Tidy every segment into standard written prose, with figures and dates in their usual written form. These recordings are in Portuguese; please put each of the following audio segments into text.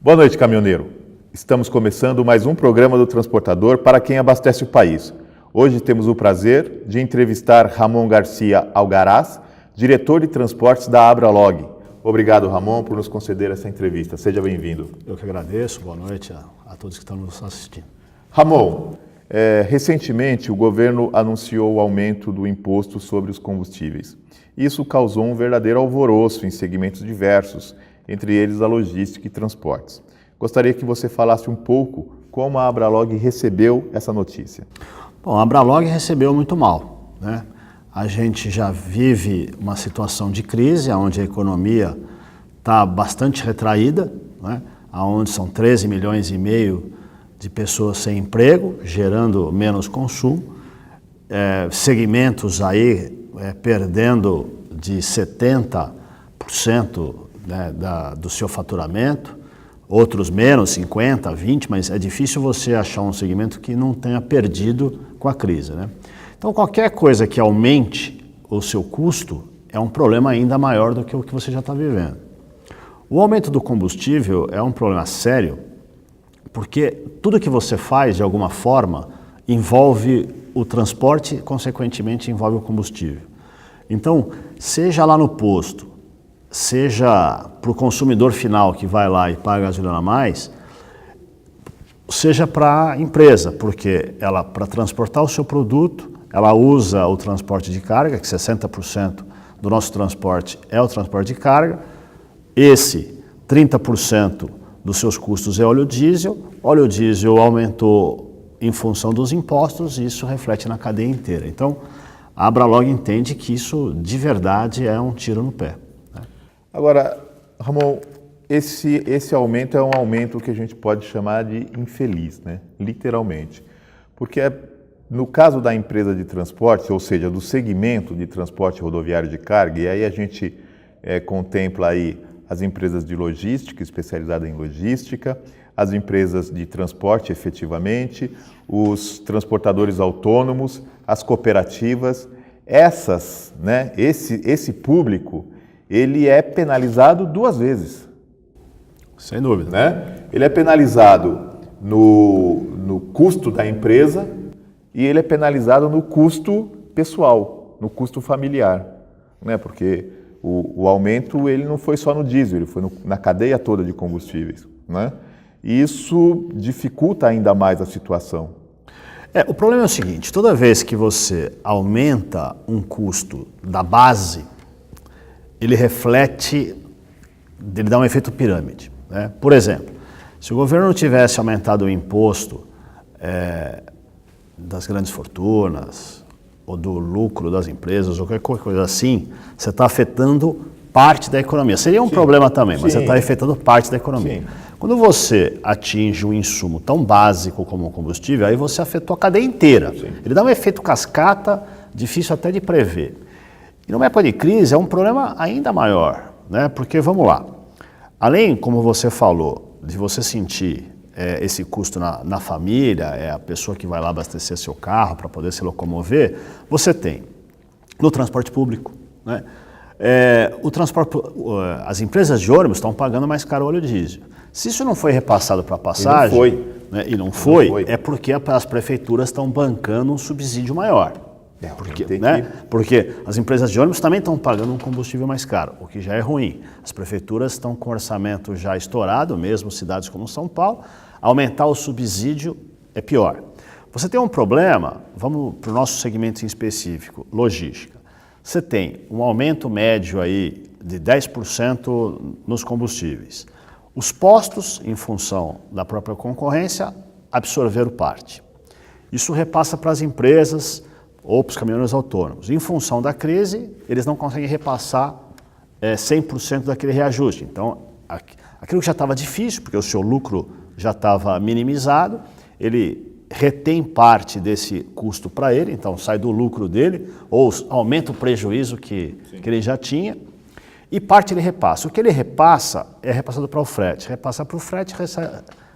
Boa noite, caminhoneiro. Estamos começando mais um programa do Transportador para quem abastece o país. Hoje temos o prazer de entrevistar Ramon Garcia Algaraz, diretor de transportes da Abralog. Obrigado, Ramon, por nos conceder essa entrevista. Seja bem-vindo. Eu que agradeço. Boa noite a todos que estão nos assistindo. Ramon, recentemente o governo anunciou o aumento do imposto sobre os combustíveis. Isso causou um verdadeiro alvoroço em segmentos diversos, entre eles a logística e transportes. Gostaria que você falasse um pouco como a Abralog recebeu essa notícia. Bom, a Abralog recebeu muito mal, né? A gente já vive uma situação de crise, onde a economia está bastante retraída, né? Onde são 13 milhões e meio de pessoas sem emprego, gerando menos consumo, segmentos aí perdendo de 70%, né, do seu faturamento, outros menos, 50%, 20%, mas é difícil você achar um segmento que não tenha perdido com a crise, né? Então, qualquer coisa que aumente o seu custo é um problema ainda maior do que o que você já está vivendo. O aumento do combustível é um problema sério, porque tudo que você faz, de alguma forma, envolve o transporte, consequentemente envolve o combustível. Então, seja lá no posto, seja para o consumidor final que vai lá e paga a gasolina a mais, seja para a empresa, porque ela, para transportar o seu produto, ela usa o transporte de carga, que 60% do nosso transporte é o transporte de carga. Esse 30% dos seus custos é óleo diesel. Óleo diesel aumentou em função dos impostos e isso reflete na cadeia inteira. Então, a Abralog entende que isso de verdade é um tiro no pé. Agora, Ramon, esse aumento é um aumento que a gente pode chamar de infeliz, né? Literalmente. Porque no caso da empresa de transporte, ou seja, do segmento de transporte rodoviário de carga, e aí a gente contempla aí as empresas de logística, especializadas em logística, as empresas de transporte efetivamente, os transportadores autônomos, as cooperativas, essas, né, esse público, ele é penalizado duas vezes. Sem dúvida. Né? Ele é penalizado no custo da empresa e ele é penalizado no custo pessoal, no custo familiar. Né? Porque o aumento ele não foi só no diesel, ele foi na cadeia toda de combustíveis. Né? E isso dificulta ainda mais a situação. O problema é o seguinte, toda vez que você aumenta um custo da base, ele reflete, ele dá um efeito pirâmide, né? Por exemplo, se o governo tivesse aumentado o imposto das grandes fortunas, ou do lucro das empresas, ou qualquer coisa assim, você está afetando parte da economia. Seria um problema também, mas você está afetando parte da economia. Sim. Quando você atinge um insumo tão básico como o combustível, aí você afetou a cadeia inteira. Sim. Ele dá um efeito cascata, difícil até de prever. E numa época de crise é um problema ainda maior, né? Porque, vamos lá, além, como você falou, de você sentir esse custo na família, a pessoa que vai lá abastecer seu carro para poder se locomover, você tem no transporte público, né? As empresas de ônibus estão pagando mais caro o óleo diesel. Se isso não foi repassado para a passagem, e não foi, é porque as prefeituras estão bancando um subsídio maior. Porque as empresas de ônibus também estão pagando um combustível mais caro, o que já é ruim. As prefeituras estão com orçamento já estourado, mesmo cidades como São Paulo. Aumentar o subsídio é pior. Você tem um problema, vamos para o nosso segmento em específico, logística. Você tem um aumento médio aí de 10% nos combustíveis. Os postos, em função da própria concorrência, absorveram parte. Isso repassa para as empresas ou para os caminhoneiros autônomos. Em função da crise, eles não conseguem repassar 100% daquele reajuste. Então, aquilo que já estava difícil, porque o seu lucro já estava minimizado, ele retém parte desse custo para ele, então sai do lucro dele, ou aumenta o prejuízo que ele já tinha, e parte ele repassa. O que ele repassa é repassado para o frete. Repassa para o frete,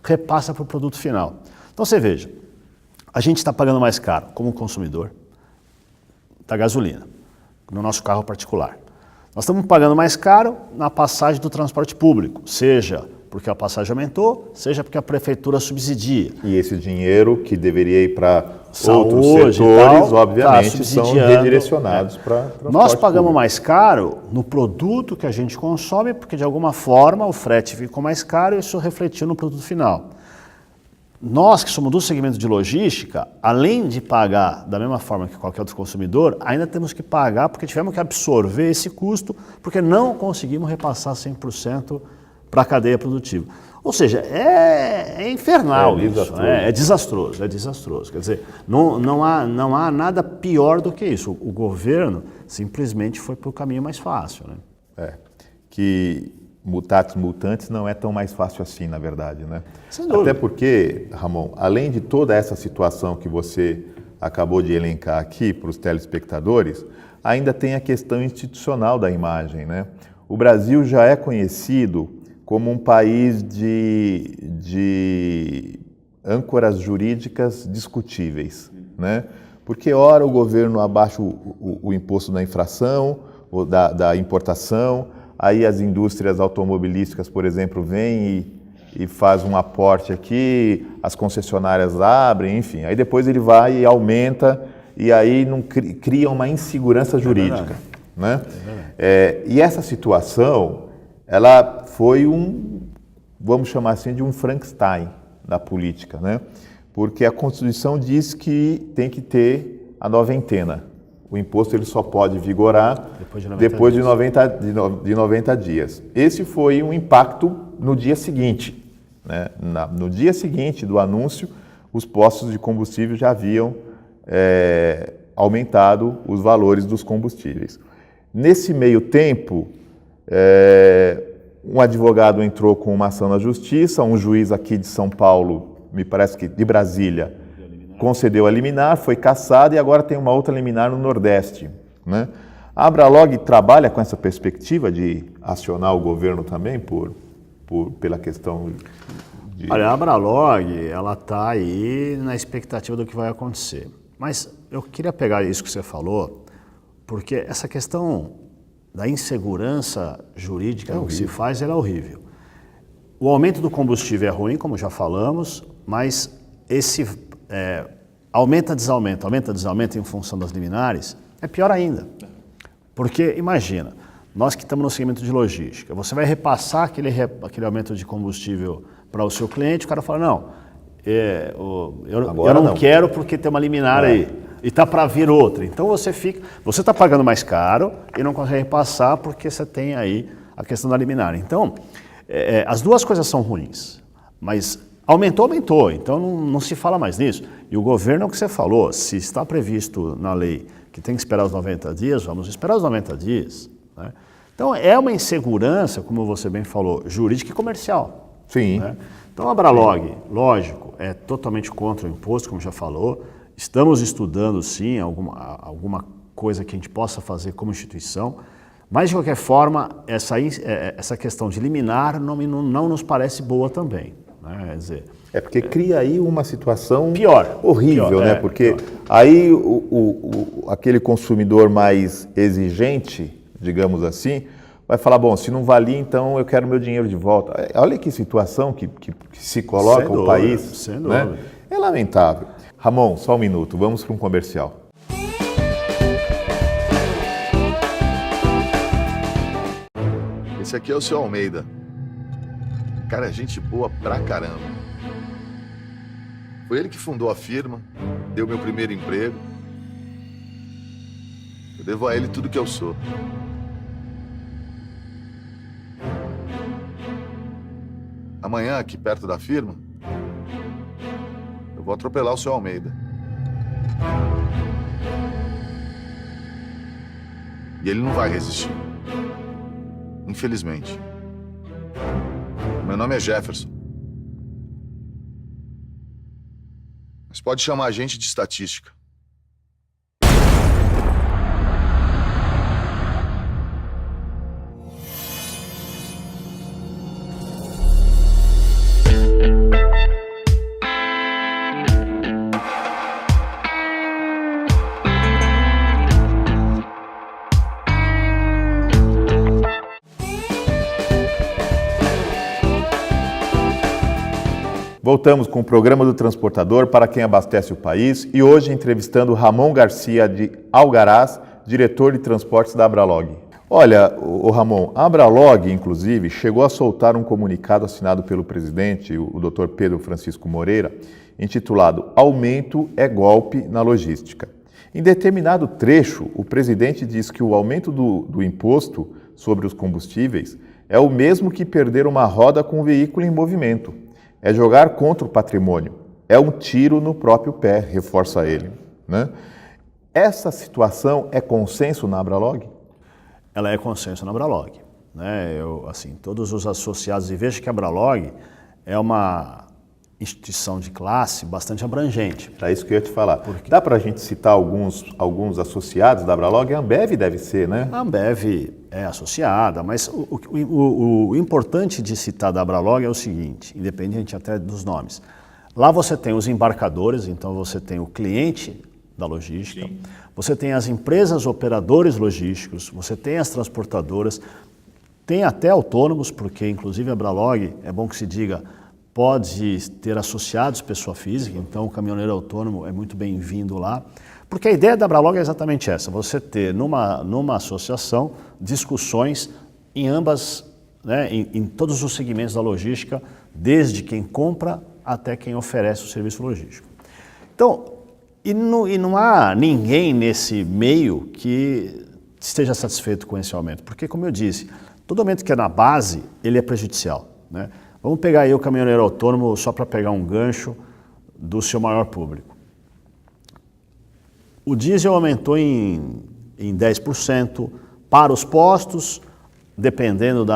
repassa para o produto final. Então, você veja, a gente está pagando mais caro como consumidor da gasolina, no nosso carro particular. Nós estamos pagando mais caro na passagem do transporte público, seja porque a passagem aumentou, seja porque a prefeitura subsidia. E esse dinheiro que deveria ir para outros Saúde setores, e tal, obviamente, são subsidiando, redirecionados para transporte Nós pagamos público. mais caro no produto que a gente consome, porque de alguma forma o frete ficou mais caro e isso refletiu no produto final. Nós que somos do segmento de logística, além de pagar da mesma forma que qualquer outro consumidor, ainda temos que pagar porque tivemos que absorver esse custo, porque não conseguimos repassar 100% para a cadeia produtiva. Ou seja, é infernal isso, desastroso. é desastroso, é desastroso. Quer dizer, não há nada pior do que isso. O governo simplesmente foi para o caminho mais fácil. Né? Que mutatis mutantes não é tão mais fácil assim, na verdade, né? Sem dúvida. Até porque, Ramon, além de toda essa situação que você acabou de elencar aqui para os telespectadores, ainda tem a questão institucional da imagem, né? O Brasil já é conhecido como um país de âncoras jurídicas discutíveis, né? Porque ora o governo abaixa o imposto da infração, ou da importação, aí as indústrias automobilísticas, por exemplo, vêm e faz um aporte aqui, as concessionárias abrem, enfim. Aí depois ele vai e aumenta e aí não cria uma insegurança jurídica. Né? E essa situação, ela foi vamos chamar assim, de um Frankenstein da política, né? Porque a Constituição diz que tem que ter a noventena. O imposto ele só pode vigorar depois de 90 dias. Esse foi um impacto no dia seguinte. Né? No dia seguinte do anúncio, os postos de combustível já haviam aumentado os valores dos combustíveis. Nesse meio tempo, um advogado entrou com uma ação na justiça, um juiz aqui de São Paulo, me parece que de Brasília, concedeu a liminar, foi cassado e agora tem uma outra liminar no Nordeste. Né? A Abralog trabalha com essa perspectiva de acionar o governo também pela questão de... Olha, a Abralog, ela está aí na expectativa do que vai acontecer. Mas eu queria pegar isso que você falou, porque essa questão da insegurança jurídica que se faz, ela é horrível. O aumento do combustível é ruim, como já falamos, mas esse aumenta, desaumenta em função das liminares, é pior ainda. Porque, imagina, nós que estamos no segmento de logística, você vai repassar aquele aumento de combustível para o seu cliente, o cara fala, não, eu não quero porque tem uma liminar aí, e está para vir outra. Então você está pagando mais caro e não consegue repassar porque você tem aí a questão da liminar. Então, as duas coisas são ruins, mas aumentou, então não se fala mais nisso. E o governo, é o que você falou, se está previsto na lei que tem que esperar os 90 dias, vamos esperar os 90 dias. Né? Então é uma insegurança, como você bem falou, jurídica e comercial. Sim. Né? Então a Abralog, lógico, é totalmente contra o imposto, como já falou. Estamos estudando, sim, alguma coisa que a gente possa fazer como instituição, mas de qualquer forma, essa questão de liminar não nos parece boa também. Quer dizer, porque cria aí uma situação horrível, né? Porque aí aquele consumidor mais exigente, digamos assim, vai falar, bom, se não valia, então eu quero meu dinheiro de volta. Olha que situação que se coloca o país. Sem dúvida. Né? É lamentável. Ramon, só um minuto, vamos para um comercial. Esse aqui é o seu Almeida. Cara, é gente boa pra caramba. Foi ele que fundou a firma, deu meu primeiro emprego. Eu devo a ele tudo que eu sou. Amanhã, aqui perto da firma, eu vou atropelar o seu Almeida. E ele não vai resistir. Infelizmente. Meu nome é Jefferson. Mas pode chamar a gente de estatística. Voltamos com o programa do Transportador para quem abastece o país e hoje entrevistando Ramon Garcia de Algaraz, diretor de transportes da Abralog. Olha, o Ramon, a Abralog, inclusive, chegou a soltar um comunicado assinado pelo presidente, o Dr. Pedro Francisco Moreira, intitulado Aumento é golpe na logística. Em determinado trecho, o presidente diz que o aumento do imposto sobre os combustíveis é o mesmo que perder uma roda com um veículo em movimento. É jogar contra o patrimônio. É um tiro no próprio pé, reforça ele, né? Essa situação é consenso na Abralog? Ela é consenso na Abralog, né? Todos os associados, e veja que a Abralog é uma instituição de classe bastante abrangente. É isso que eu ia te falar. Dá para a gente citar alguns associados da Abralog? A Ambev deve ser, né? A Ambev é associada, mas o importante de citar da Abralog é o seguinte, independente até dos nomes. Lá você tem os embarcadores, então você tem o cliente da logística, sim, você tem as empresas operadores logísticos, você tem as transportadoras, tem até autônomos, porque inclusive a Abralog, é bom que se diga, pode ter associados pessoa física, então o caminhoneiro autônomo é muito bem-vindo lá. Porque a ideia da Abralog é exatamente essa, você ter numa associação discussões em ambas, né, em todos os segmentos da logística, desde quem compra até quem oferece o serviço logístico. Então, e não há ninguém nesse meio que esteja satisfeito com esse aumento, porque como eu disse, todo aumento que é na base, ele é prejudicial, né? Vamos pegar aí o caminhoneiro autônomo só para pegar um gancho do seu maior público. O diesel aumentou em 10%. Para os postos, dependendo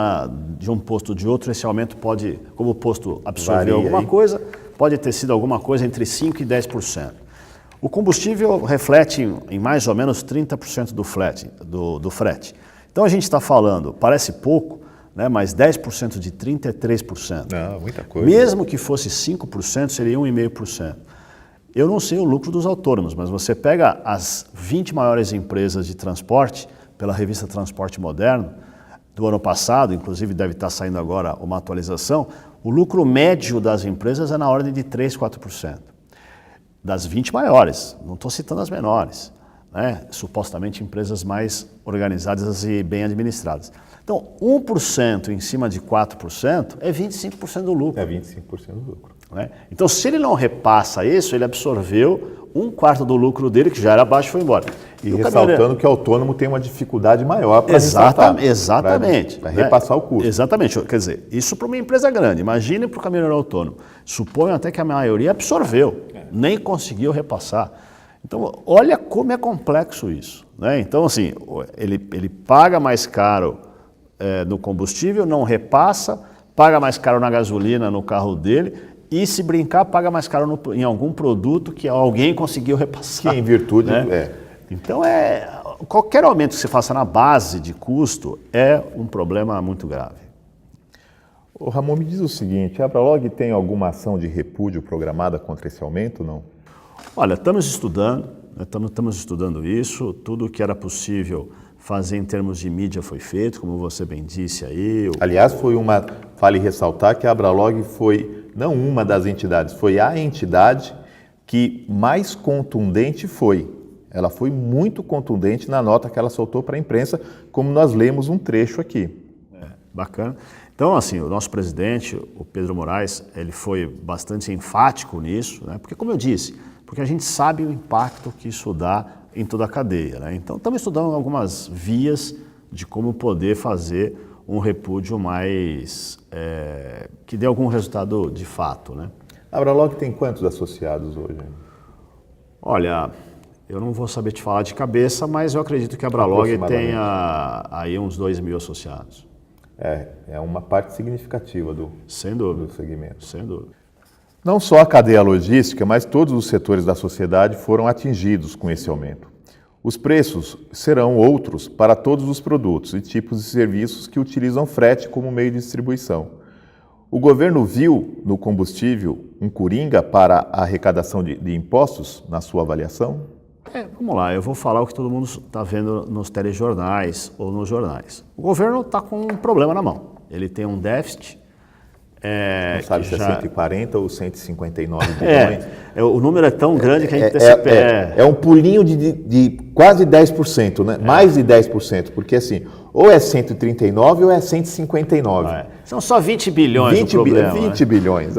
de um posto ou de outro, esse aumento pode, como o posto absorveu alguma coisa, pode ter sido alguma coisa entre 5% e 10%. O combustível reflete em mais ou menos 30% do frete. Então a gente está falando, parece pouco, né, mas 10% de 30% é 3%. Não, muita coisa. Mesmo que fosse 5%, seria 1,5%. Eu não sei o lucro dos autônomos, mas você pega as 20 maiores empresas de transporte, pela revista Transporte Moderno, do ano passado, inclusive deve estar saindo agora uma atualização, o lucro médio das empresas é na ordem de 3%, 4%. Das 20 maiores, não estou citando as menores, né? Supostamente empresas mais organizadas e bem administradas. Então, 1% em cima de 4% é 25% do lucro. É 25% do lucro. Né? Então, se ele não repassa isso, ele absorveu 1/4 do lucro dele, que já era baixo, e foi embora. E ressaltando que o autônomo tem uma dificuldade maior para exatamente. Para repassar o custo. Exatamente. Quer dizer, isso para uma empresa grande. Imagine para o caminhoneiro autônomo. Suponho até que a maioria absorveu, nem conseguiu repassar. Então, olha como é complexo isso, né? Então, assim, ele paga mais caro no combustível, não repassa, paga mais caro na gasolina no carro dele e, se brincar, paga mais caro em algum produto que alguém conseguiu repassar. Que em virtude... né? Então, qualquer aumento que se faça na base de custo é um problema muito grave. O Ramon, me diz o seguinte, a Abralog tem alguma ação de repúdio programada contra esse aumento ou não? Olha, estamos estudando isso, tudo o que era possível fazer em termos de mídia foi feito, como você bem disse aí. Aliás, vale ressaltar que a Abralog foi, não uma das entidades, foi a entidade que mais contundente foi. Ela foi muito contundente na nota que ela soltou para a imprensa, como nós lemos um trecho aqui. Bacana. Então, assim, o nosso presidente, o Pedro Moraes, ele foi bastante enfático nisso, né? Porque, como eu disse, porque a gente sabe o impacto que isso dá em toda a cadeia, né? Então, estamos estudando algumas vias de como poder fazer um repúdio mais... que dê algum resultado de fato, né? A Abralog tem quantos associados hoje? Olha, eu não vou saber te falar de cabeça, mas eu acredito que a Abralog tenha aí uns 2.000 associados. É uma parte significativa do segmento. Sem dúvida. Não só a cadeia logística, mas todos os setores da sociedade foram atingidos com esse aumento. Os preços serão outros para todos os produtos e tipos de serviços que utilizam frete como meio de distribuição. O governo viu no combustível um coringa para a arrecadação de impostos, na sua avaliação? Vamos lá, eu vou falar o que todo mundo está vendo nos telejornais ou nos jornais. O governo está com um problema na mão. Ele tem um déficit Não sabe se é 140 ou 159 bilhões. O número é tão grande que a gente é um pulinho de quase 10%, né? Mais de 10%, porque assim, ou é 139 ou é 159. São só 20 bilhões 20 o problema. 20 bilhões,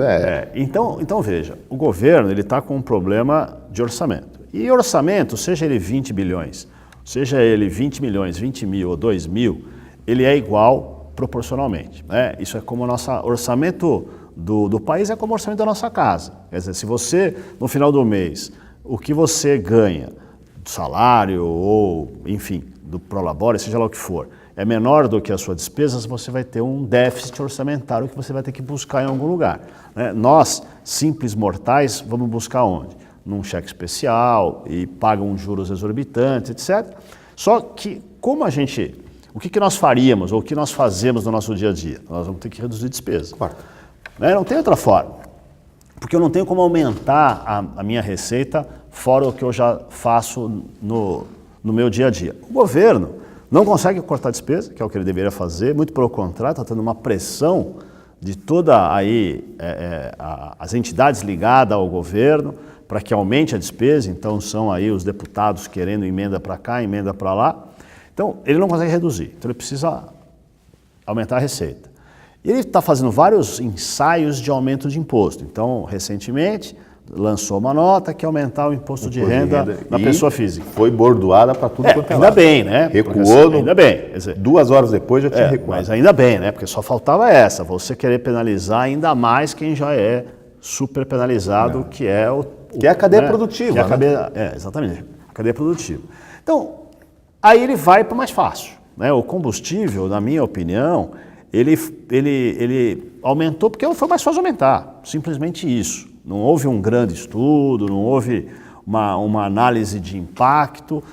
Então veja, o governo está com um problema de orçamento. E orçamento, seja ele 20 bilhões, seja ele 20 milhões, 20 mil ou 2 mil, ele é igual proporcionalmente. Né? Isso é como o nosso orçamento do país é como o orçamento da nossa casa. Quer dizer, se você, no final do mês, o que você ganha do salário ou, enfim, do prolabore, seja lá o que for, é menor do que as suas despesas, você vai ter um déficit orçamentário que você vai ter que buscar em algum lugar. Né? Nós, simples mortais, vamos buscar onde? Num cheque especial e pagam juros exorbitantes, etc. Só que, como o que nós faríamos ou o que nós fazemos no nosso dia a dia? Nós vamos ter que reduzir despesa. Claro. Né? Não tem outra forma. Porque eu não tenho como aumentar a minha receita fora o que eu já faço no meu dia a dia. O governo não consegue cortar despesa, que é o que ele deveria fazer, muito pelo contrário, está tendo uma pressão de toda aí as entidades ligadas ao governo para que aumente a despesa, então são aí os deputados querendo emenda para cá, emenda para lá. Então, ele não consegue reduzir, então ele precisa aumentar a receita. E ele está fazendo vários ensaios de aumento de imposto. Então, recentemente, lançou uma nota que ia aumentar o imposto de renda na pessoa física. Foi bordoada para tudo quanto é ainda lado. Bem, né? Recuou, ainda bem. Quer dizer, 2 horas depois já tinha recuado. Mas ainda bem, né? Porque só faltava você querer penalizar ainda mais quem já é super penalizado, que é que é a cadeia produtiva. Exatamente, a cadeia produtiva. Então, aí ele vai para o mais fácil. Né? O combustível, na minha opinião, ele aumentou porque foi mais fácil aumentar, simplesmente isso. Não houve um grande estudo, não houve uma análise de impacto.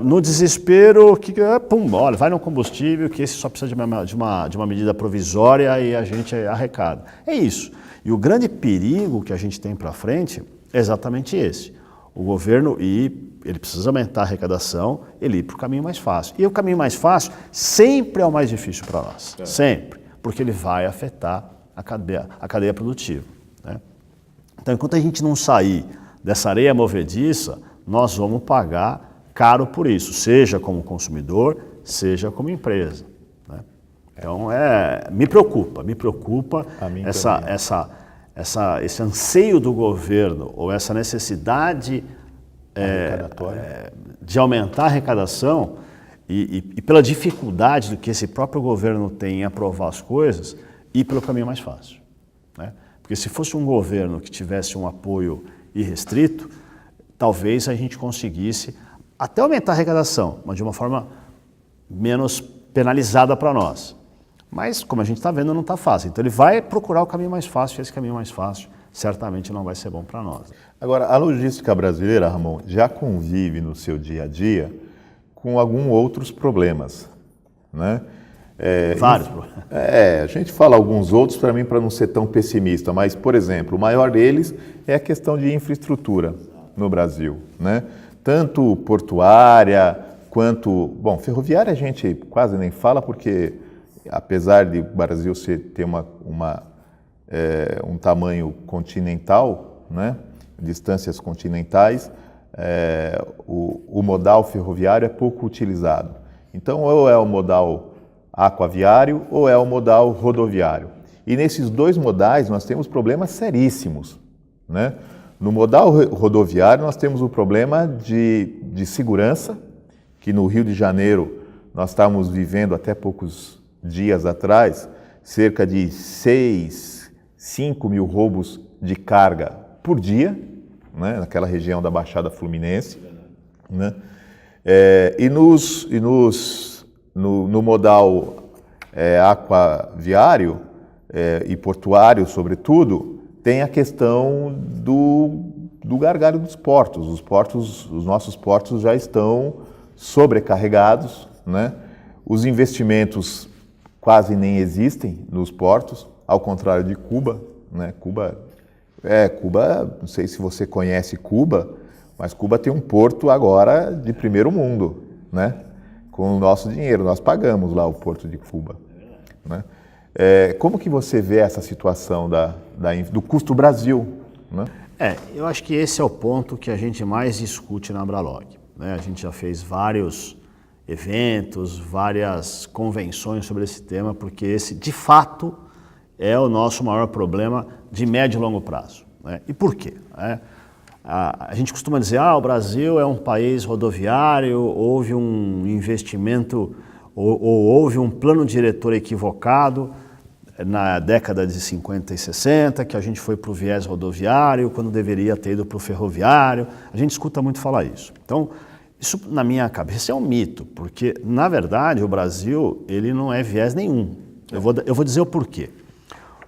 No desespero, olha, vai no combustível, que esse só precisa de uma medida provisória e a gente arrecada. É isso. E o grande perigo que a gente tem para frente é exatamente esse. O governo ele precisa aumentar a arrecadação, ele ir para o caminho mais fácil. E o caminho mais fácil sempre é o mais difícil para nós. Sempre. Porque ele vai afetar a cadeia produtiva. Né? Então, enquanto a gente não sair dessa areia movediça, nós vamos pagar caro por isso, seja como consumidor, seja como empresa. Né? Então, me preocupa esse anseio do governo ou essa necessidade de aumentar a arrecadação e pela dificuldade do que esse próprio governo tem em aprovar as coisas, ir pelo caminho mais fácil. Né? Porque se fosse um governo que tivesse um apoio irrestrito, talvez a gente conseguisse até aumentar a arrecadação, mas de uma forma menos penalizada para nós. Mas, como a gente está vendo, não está fácil. Então, ele vai procurar o caminho mais fácil, e esse caminho mais fácil certamente não vai ser bom para nós. Agora, a logística brasileira, Ramon, já convive no seu dia a dia com alguns outros problemas, né? Vários problemas. A gente fala alguns outros para mim, para não ser tão pessimista, mas, por exemplo, o maior deles é a questão de infraestrutura no Brasil, né? Tanto portuária quanto... Bom, ferroviária a gente quase nem fala porque... Apesar de o Brasil ter um tamanho continental, né, distâncias continentais, o modal ferroviário é pouco utilizado. Então, ou é o modal aquaviário ou é o modal rodoviário. E nesses dois modais nós temos problemas seríssimos. Né? No modal rodoviário nós temos o problema de segurança, que no Rio de Janeiro nós estávamos vivendo até poucos dias atrás, cerca de 5 mil roubos de carga por dia, né, naquela região da Baixada Fluminense. Né? No modal aquaviário e portuário, sobretudo, tem a questão do gargalo dos portos. Os nossos portos já estão sobrecarregados, né? Os investimentos quase nem existem nos portos, ao contrário de Cuba, né? Cuba, não sei se você conhece Cuba, mas Cuba tem um porto agora de primeiro mundo, né? Com o nosso dinheiro, nós pagamos lá o porto de Cuba, né? Como que você vê essa situação do custo Brasil, né? Eu acho que esse é o ponto que a gente mais discute na Abralog, né? A gente já fez vários eventos, várias convenções sobre esse tema, porque esse, de fato, é o nosso maior problema de médio e longo prazo, né? E por quê? A gente costuma dizer, o Brasil é um país rodoviário, houve um investimento ou houve um plano diretor equivocado na década de 50 e 60, que a gente foi para o viés rodoviário, quando deveria ter ido para o ferroviário. A gente escuta muito falar isso. Então, isso na minha cabeça é um mito, porque, na verdade, o Brasil ele não é viés nenhum. Eu vou dizer o porquê.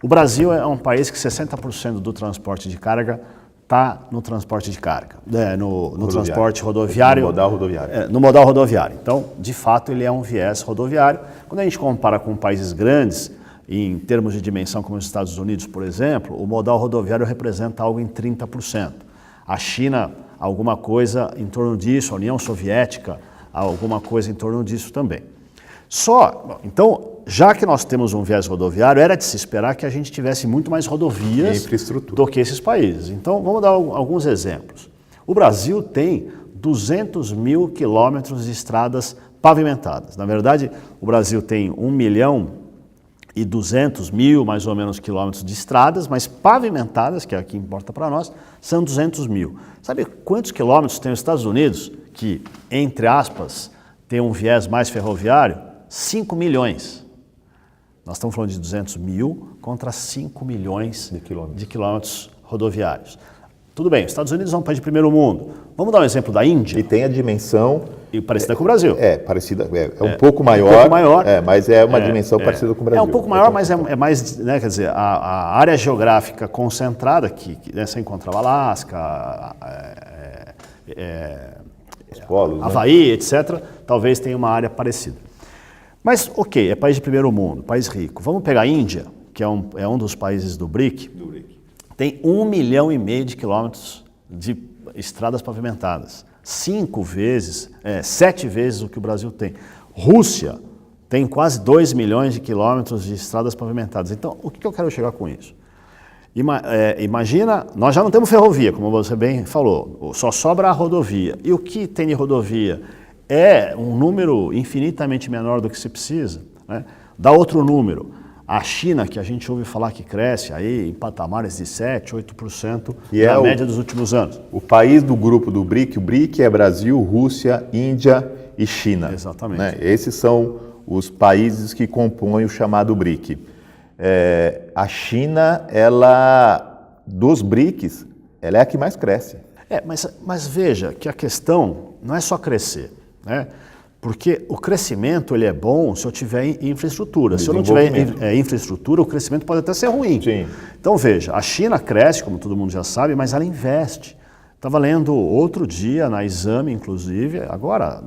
O Brasil é um país que 60% do transporte de carga está no transporte de carga, no transporte rodoviário. No modal rodoviário. No modal rodoviário. Então, de fato, ele é um viés rodoviário. Quando a gente compara com países grandes, em termos de dimensão como os Estados Unidos, por exemplo, o modal rodoviário representa algo em 30%. A China, alguma coisa em torno disso, a União Soviética, alguma coisa em torno disso também. Então, já que nós temos um viés rodoviário, era de se esperar que a gente tivesse muito mais rodovias do que esses países. Então, vamos dar alguns exemplos. O Brasil tem 200 mil quilômetros de estradas pavimentadas. Na verdade, o Brasil tem 1.200.000, mais ou menos, quilômetros de estradas, mas pavimentadas, que é o que importa para nós, são 200 mil. Sabe quantos quilômetros tem os Estados Unidos, que, entre aspas, tem um viés mais ferroviário? 5 milhões. Nós estamos falando de 200 mil contra 5 milhões de quilômetros rodoviários. Tudo bem, os Estados Unidos é um país de primeiro mundo. Vamos dar um exemplo da Índia? E tem a dimensão... parecida com o Brasil. Parecida, um pouco maior. Um pouco maior. Mas é uma dimensão parecida com o Brasil. É um pouco maior, mas é mais, né, quer dizer, a área geográfica concentrada, que você encontra o Alasca, os polos, Havaí, né? etc., talvez tenha uma área parecida. Mas, ok, é país de primeiro mundo, país rico. Vamos pegar a Índia, que é um dos países do BRIC. Tem 1,5 milhão de quilômetros de estradas pavimentadas. 7 vezes o que o Brasil tem. Rússia tem quase 2 milhões de quilômetros de estradas pavimentadas. Então, o que eu quero chegar com isso? Imagina, nós já não temos ferrovia, como você bem falou, só sobra a rodovia. E o que tem de rodovia é um número infinitamente menor do que se precisa, né? Dá outro número. A China, que a gente ouve falar que cresce aí em patamares de 7%, 8% na média dos últimos anos. O país do grupo do BRIC, o BRIC é Brasil, Rússia, Índia e China. Exatamente. Né? Esses são os países que compõem o chamado BRIC. A China, dos BRICs, ela é a que mais cresce. Mas veja que a questão não é só crescer, né? Porque o crescimento ele é bom se eu tiver infraestrutura. Se eu não tiver infraestrutura, o crescimento pode até ser ruim. Sim. Então veja, a China cresce, como todo mundo já sabe, mas ela investe. Estava lendo outro dia, na Exame, inclusive, agora,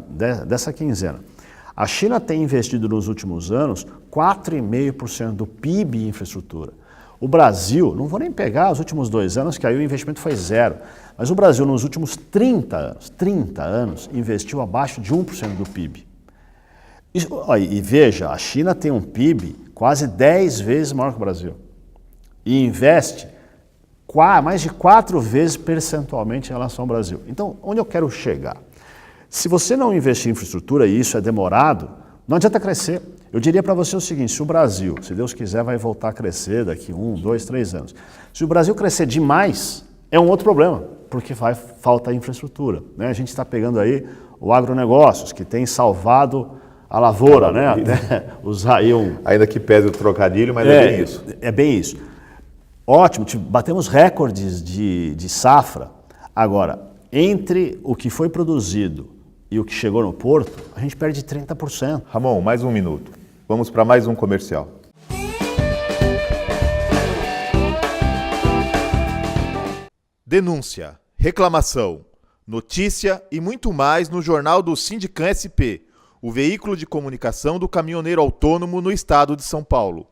dessa quinzena. A China tem investido nos últimos anos 4,5% do PIB em infraestrutura. O Brasil, não vou nem pegar os últimos 2 anos, que aí o investimento foi 0%. Mas o Brasil, nos últimos 30 anos, investiu abaixo de 1% do PIB. E veja, a China tem um PIB quase 10 vezes maior que o Brasil. E investe mais de 4 vezes percentualmente em relação ao Brasil. Então, onde eu quero chegar? Se você não investir em infraestrutura, e isso é demorado, não adianta crescer. Eu diria para você o seguinte, se o Brasil, se Deus quiser, vai voltar a crescer daqui 1, 2, 3 anos. Se o Brasil crescer demais, é um outro problema, porque falta infraestrutura, né? A gente está pegando aí o agronegócios, que tem salvado a lavoura, né? Até usar aí Ainda que pese o trocadilho, mas é bem isso. É bem isso. Ótimo, batemos recordes de safra. Agora, entre o que foi produzido e o que chegou no porto, a gente perde 30%. Ramon, mais um minuto. Vamos para mais um comercial. Denúncia, reclamação, notícia e muito mais no Jornal do Sindicam SP, o veículo de comunicação do caminhoneiro autônomo no estado de São Paulo.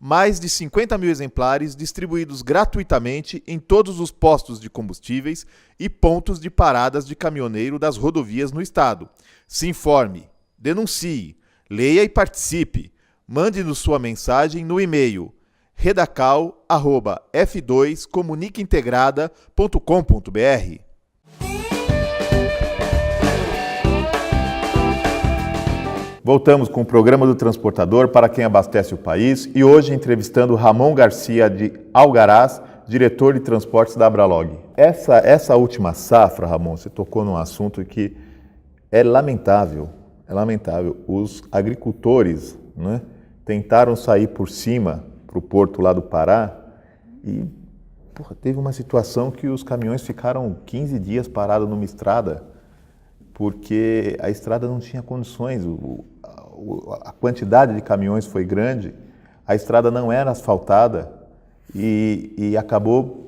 Mais de 50 mil exemplares distribuídos gratuitamente em todos os postos de combustíveis e pontos de paradas de caminhoneiro das rodovias no estado. Se informe, denuncie, leia e participe. Mande-nos sua mensagem no e-mail redacal@f2comunicaintegrada.com.br. Voltamos com o programa do Transportador para quem abastece o país e hoje entrevistando Ramon Garcia de Algaraz, diretor de transportes da Abralog. Essa última safra, Ramon, você tocou num assunto que é lamentável. É lamentável. Os agricultores, né, tentaram sair por cima para o porto lá do Pará e teve uma situação que os caminhões ficaram 15 dias parados numa estrada porque a estrada não tinha condições, a quantidade de caminhões foi grande, a estrada não era asfaltada e acabou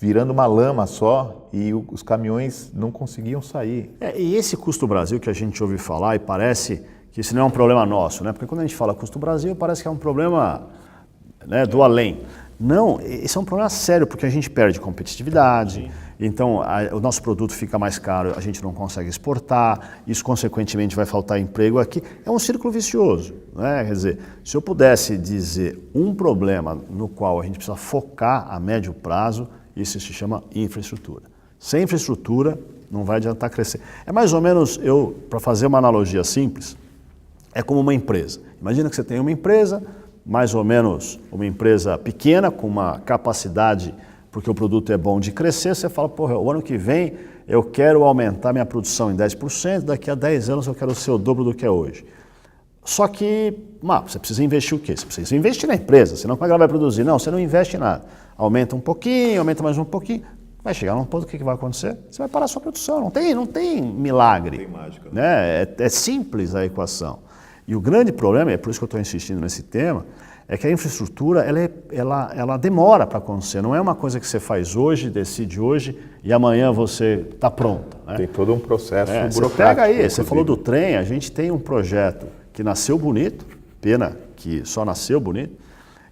virando uma lama só e os caminhões não conseguiam sair. E esse custo Brasil que a gente ouve falar e parece que isso não é um problema nosso, né? Porque quando a gente fala custo Brasil parece que é um problema, né, do além. Não, esse é um problema sério porque a gente perde competitividade. Sim. Então o nosso produto fica mais caro, a gente não consegue exportar, isso consequentemente vai faltar emprego aqui. É um círculo vicioso, né? Quer dizer, se eu pudesse dizer um problema no qual a gente precisa focar a médio prazo, isso se chama infraestrutura. Sem infraestrutura não vai adiantar crescer. É mais ou menos, para fazer uma analogia simples, é como uma empresa. Imagina que você tem uma empresa, mais ou menos uma empresa pequena, com uma capacidade, porque o produto é bom de crescer, você fala, o ano que vem eu quero aumentar minha produção em 10%, daqui a 10 anos eu quero ser o dobro do que é hoje. Só que, você precisa investir o quê? Você precisa investir na empresa, senão como é que ela vai produzir? Não, você não investe em nada. Aumenta um pouquinho, aumenta mais um pouquinho, vai chegar num ponto, o que vai acontecer? Você vai parar a sua produção, não tem milagre. Não tem mágica. Né? É simples a equação. E o grande problema, e é por isso que eu estou insistindo nesse tema, é que a infraestrutura ela demora para acontecer. Não é uma coisa que você faz hoje, decide hoje e amanhã você está pronto. Né? Tem todo um processo burocrático. Você pega aí, você falou do trem, a gente tem um projeto que nasceu bonito, pena que só nasceu bonito,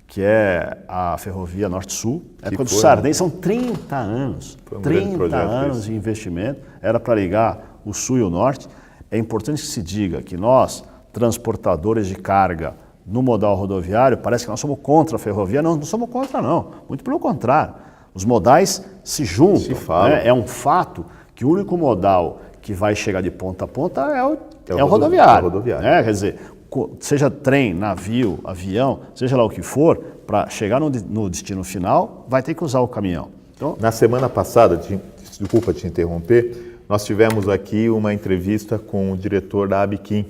que é a Ferrovia Norte-Sul, época do Sarney, são 30 anos. Foi um 30 anos de investimento, era para ligar o Sul e o Norte. É importante que se diga que nós, transportadores de carga no modal rodoviário, parece que nós somos contra a ferrovia. Não somos contra, não. Muito pelo contrário. Os modais se juntam. Se falam. Né? É um fato que o único modal que vai chegar de ponta a ponta é o rodoviário. Quer dizer, seja trem, navio, avião, seja lá o que for, para chegar no destino final, vai ter que usar o caminhão. Então, na semana passada, desculpa te interromper, nós tivemos aqui uma entrevista com o diretor da Abiquim,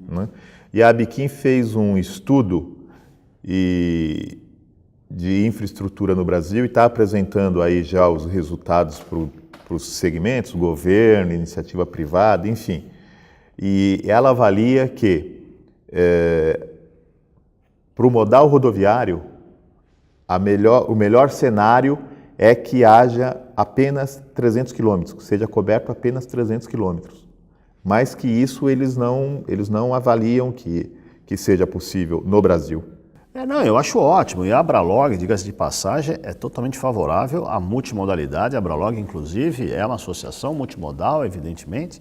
né? E a Abiquim fez um estudo de infraestrutura no Brasil e está apresentando aí já os resultados para os segmentos, governo, iniciativa privada, enfim. E ela avalia que para o modal rodoviário, o melhor cenário é que haja apenas 300 quilômetros, que seja coberto apenas 300 quilômetros. Mais que isso, eles não avaliam que seja possível no Brasil. Eu acho ótimo. E a Abralog, diga-se de passagem, é totalmente favorável à multimodalidade. A Abralog, inclusive, é uma associação multimodal, evidentemente.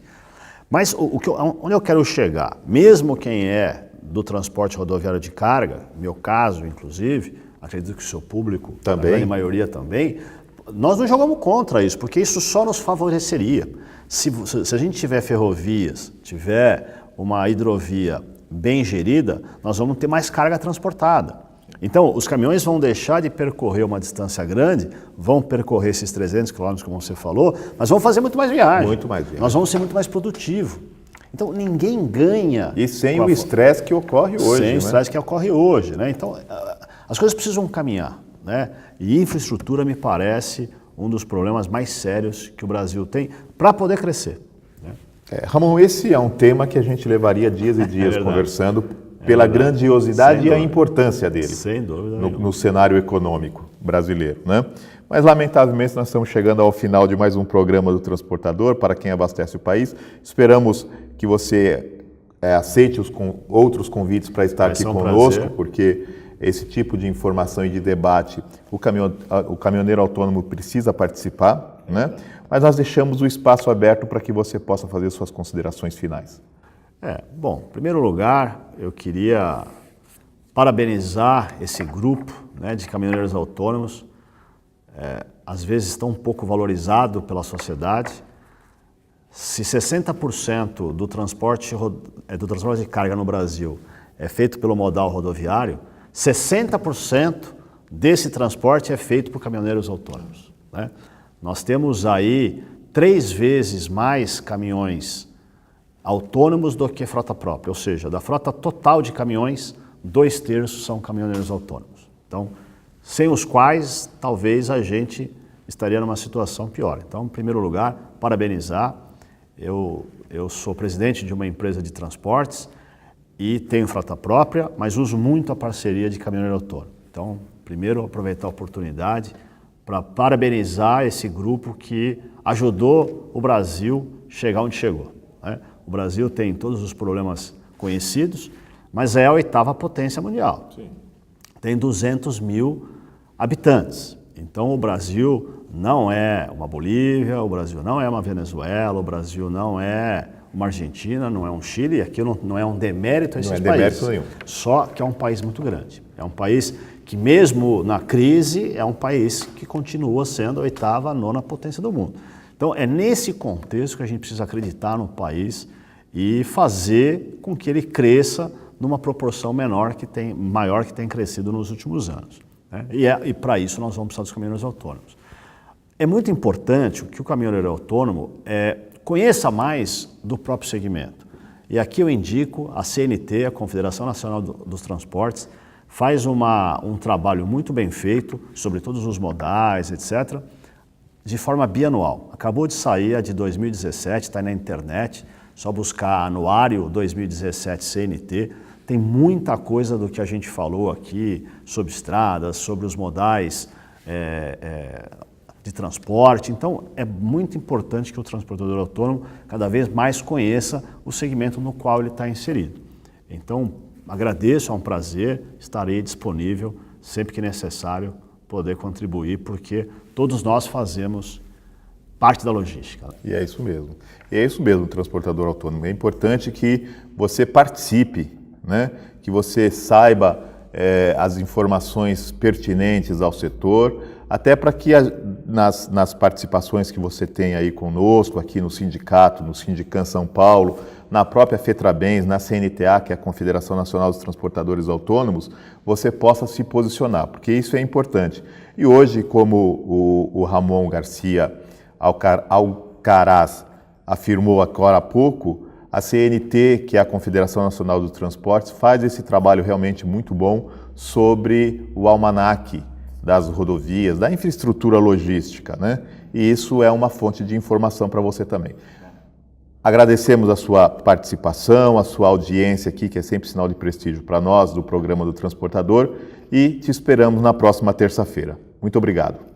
Mas onde eu quero chegar, mesmo quem é do transporte rodoviário de carga, meu caso, inclusive, acredito que o seu público, também, a grande maioria também, nós não jogamos contra isso, porque isso só nos favoreceria. Se a gente tiver ferrovias, tiver uma hidrovia bem gerida, nós vamos ter mais carga transportada. Então, os caminhões vão deixar de percorrer uma distância grande, vão percorrer esses 300 quilômetros, como você falou, mas vão fazer muito mais viagem. Muito mais viagem. Nós vamos ser muito mais produtivos. Então, ninguém ganha. E sem o estresse que ocorre hoje. Sem o estresse que ocorre hoje. Né? Então, as coisas precisam caminhar. Né? E infraestrutura me parece um dos problemas mais sérios que o Brasil tem para poder crescer. Né? Ramon, esse é um tema que a gente levaria dias e dias conversando pela grandiosidade e a importância dele. Sem dúvida no cenário econômico brasileiro. Né? Mas, lamentavelmente, nós estamos chegando ao final de mais um programa do Transportador, para quem abastece o país. Esperamos que você aceite outros convites para estar aqui conosco, porque esse tipo de informação e de debate, o caminhoneiro autônomo precisa participar, né? Mas nós deixamos o espaço aberto para que você possa fazer suas considerações finais. Bom, em primeiro lugar, eu queria parabenizar esse grupo, né, de caminhoneiros autônomos, às vezes estão um pouco valorizado pela sociedade. Se 60% do transporte de carga no Brasil é feito pelo modal rodoviário, 60% desse transporte é feito por caminhoneiros autônomos, né? Nós temos aí 3 vezes mais caminhões autônomos do que frota própria, ou seja, da frota total de caminhões, 2/3 são caminhoneiros autônomos. Então, sem os quais, talvez a gente estaria numa situação pior. Então, em primeiro lugar, parabenizar. Eu sou presidente de uma empresa de transportes e tenho frota própria, mas uso muito a parceria de caminhoneiro autônomo. Então, primeiro, aproveitar a oportunidade para parabenizar esse grupo que ajudou o Brasil chegar onde chegou, né? O Brasil tem todos os problemas conhecidos, mas é a 8ª potência mundial. Sim. Tem 200 mil habitantes. Então, o Brasil não é uma Bolívia, o Brasil não é uma Venezuela, o Brasil não é uma Argentina, não é um Chile, e aquilo não é um demérito a esses países. Não é demérito nenhum. Só que é um país muito grande. É um país que, mesmo na crise, é um país que continua sendo a 8ª, a 9ª potência do mundo. Então, é nesse contexto que a gente precisa acreditar no país e fazer com que ele cresça numa proporção maior que tem crescido nos últimos anos, né? E para isso nós vamos precisar dos caminhoneiros autônomos. É muito importante que o caminhoneiro autônomo conheça mais do próprio segmento. E aqui eu indico a CNT, a Confederação Nacional dos Transportes, faz um trabalho muito bem feito sobre todos os modais, etc., de forma bianual. Acabou de sair a de 2017, está na internet, só buscar anuário 2017 CNT. Tem muita coisa do que a gente falou aqui sobre estradas, sobre os modais de transporte. Então, é muito importante que o transportador autônomo cada vez mais conheça o segmento no qual ele está inserido. Então, agradeço, é um prazer, estarei disponível sempre que necessário poder contribuir, porque todos nós fazemos parte da logística. E é isso mesmo. E é isso mesmo, transportador autônomo. É importante que você participe, né? Que você saiba as informações pertinentes ao setor, até para que nas participações que você tem aí conosco, aqui no sindicato, no Sindicam São Paulo, na própria FETRABENS, na CNTA, que é a Confederação Nacional dos Transportadores Autônomos, você possa se posicionar, porque isso é importante. E hoje, como o Ramon Garcia Alcaraz afirmou agora há pouco, a CNT, que é a Confederação Nacional dos Transportes, faz esse trabalho realmente muito bom sobre o almanaque das rodovias, da infraestrutura logística, né? E isso é uma fonte de informação para você também. Agradecemos a sua participação, a sua audiência aqui, que é sempre sinal de prestígio para nós, do programa do Transportador, e te esperamos na próxima terça-feira. Muito obrigado.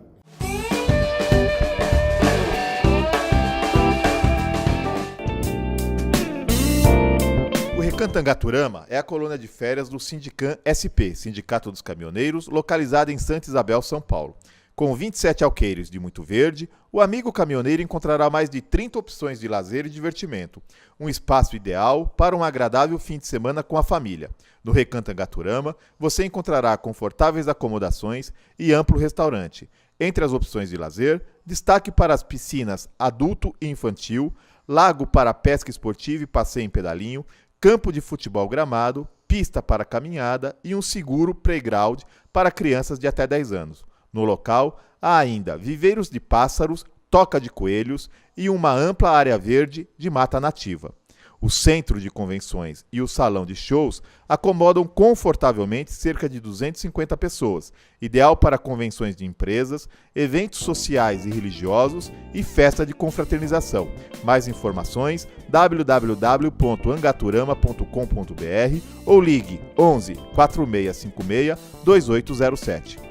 O Recantangaturama é a colônia de férias do Sindicam SP, Sindicato dos Caminhoneiros, localizada em Santa Isabel, São Paulo. Com 27 alqueires de muito verde, o amigo caminhoneiro encontrará mais de 30 opções de lazer e divertimento. Um espaço ideal para um agradável fim de semana com a família. No Recantangaturama, você encontrará confortáveis acomodações e amplo restaurante. Entre as opções de lazer, destaque para as piscinas adulto e infantil, lago para pesca esportiva e passeio em pedalinho, campo de futebol gramado, pista para caminhada e um seguro playground para crianças de até 10 anos. No local, há ainda viveiros de pássaros, toca de coelhos e uma ampla área verde de mata nativa. O centro de convenções e o salão de shows acomodam confortavelmente cerca de 250 pessoas, ideal para convenções de empresas, eventos sociais e religiosos e festa de confraternização. Mais informações www.angaturama.com.br ou ligue 11 4656 2807.